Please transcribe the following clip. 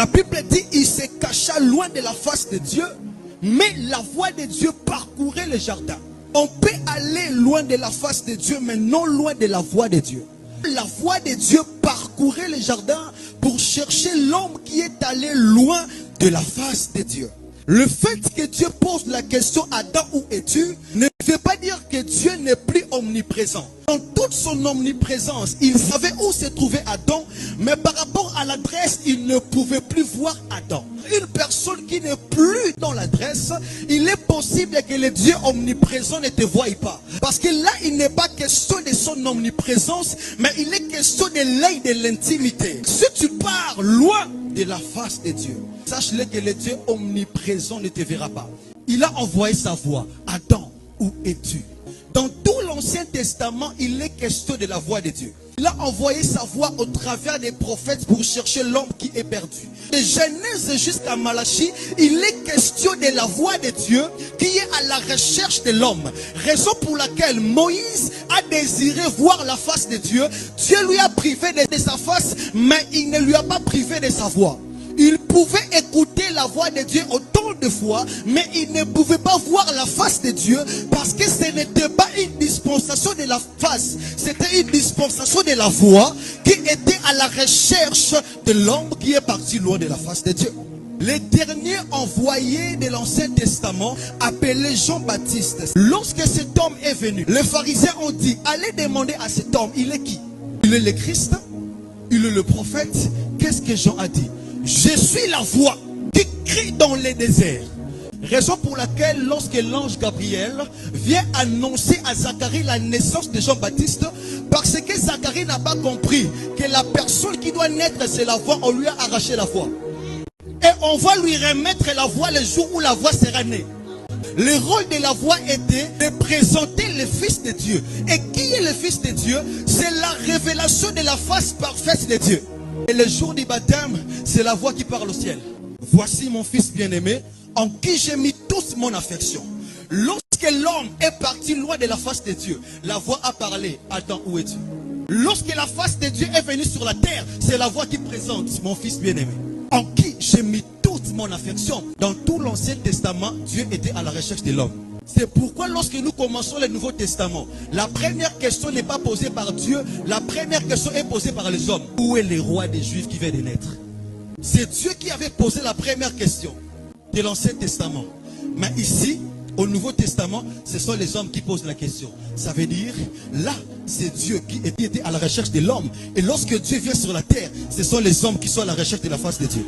La Bible dit il se cacha loin de la face de Dieu, mais la voix de Dieu parcourait le jardin. On peut aller loin de la face de Dieu, mais non loin de la voix de Dieu. La voix de Dieu parcourait le jardin pour chercher l'homme qui est allé loin de la face de Dieu. Le fait que Dieu pose la question Adam, où es-tu, ne veut pas dire que Dieu n'est plus omniprésent. Dans toute son omniprésence, il savait où se trouvait Adam, mais par rapport à l'adresse, il ne pouvait plus voir Adam. Une personne qui n'est plus dans l'adresse, il est possible que le Dieu omniprésent ne te voie pas. Parce que là, il n'est pas question de son omniprésence, mais il est question de l'œil de l'intimité. Si tu pars loin de la face de Dieu, sache-le que le Dieu omniprésent ne te verra pas. Il a envoyé sa voix. Adam, où es-tu? Dans tout l'Ancien Testament, il est question de la voix de Dieu. Il a envoyé sa voix au travers des prophètes pour chercher l'homme qui est perdu. De Genèse jusqu'à Malachie, il est question de la voix de Dieu qui est à la recherche de l'homme. Raison pour laquelle Moïse a désiré voir la face de Dieu. Dieu lui a privé de sa face, mais il ne lui a pas privé de sa voix. Il pouvait écouter la voix de Dieu autant de fois, mais il ne pouvait pas voir la face de Dieu parce que ce n'était pas une dispensation de la face, c'était une dispensation de la voix qui était à la recherche de l'homme qui est parti loin de la face de Dieu. Le dernier envoyé de l'Ancien Testament, appelé Jean-Baptiste, lorsque cet homme est venu, les pharisiens ont dit, allez demander à cet homme, il est qui? Il est le Christ? Il est le prophète? Qu'est-ce que Jean a dit? Je suis la voix qui crie dans les déserts. Raison pour laquelle lorsque l'ange Gabriel vient annoncer à Zacharie la naissance de Jean-Baptiste, parce que Zacharie n'a pas compris que la personne qui doit naître c'est la voix, on lui a arraché la voix. Et on va lui remettre la voix le jour où la voix sera née. Le rôle de la voix était de présenter le Fils de Dieu. Et qui est le Fils de Dieu? C'est la révélation de la face parfaite de Dieu. Et le jour du baptême, c'est la voix qui parle au ciel. Voici mon fils bien-aimé, en qui j'ai mis toute mon affection. Lorsque l'homme est parti loin de la face de Dieu, la voix a parlé. Adam, où es-tu? Lorsque la face de Dieu est venue sur la terre, c'est la voix qui présente mon fils bien-aimé, en qui j'ai mis toute mon affection. Dans tout l'Ancien Testament, Dieu était à la recherche de l'homme. C'est pourquoi lorsque nous commençons le Nouveau Testament, la première question n'est pas posée par Dieu, la première question est posée par les hommes. Où est le roi des Juifs qui vient de naître? C'est Dieu qui avait posé la première question de l'Ancien Testament. Mais ici, au Nouveau Testament, ce sont les hommes qui posent la question. Ça veut dire, là, c'est Dieu qui était à la recherche de l'homme. Et lorsque Dieu vient sur la terre, ce sont les hommes qui sont à la recherche de la face de Dieu.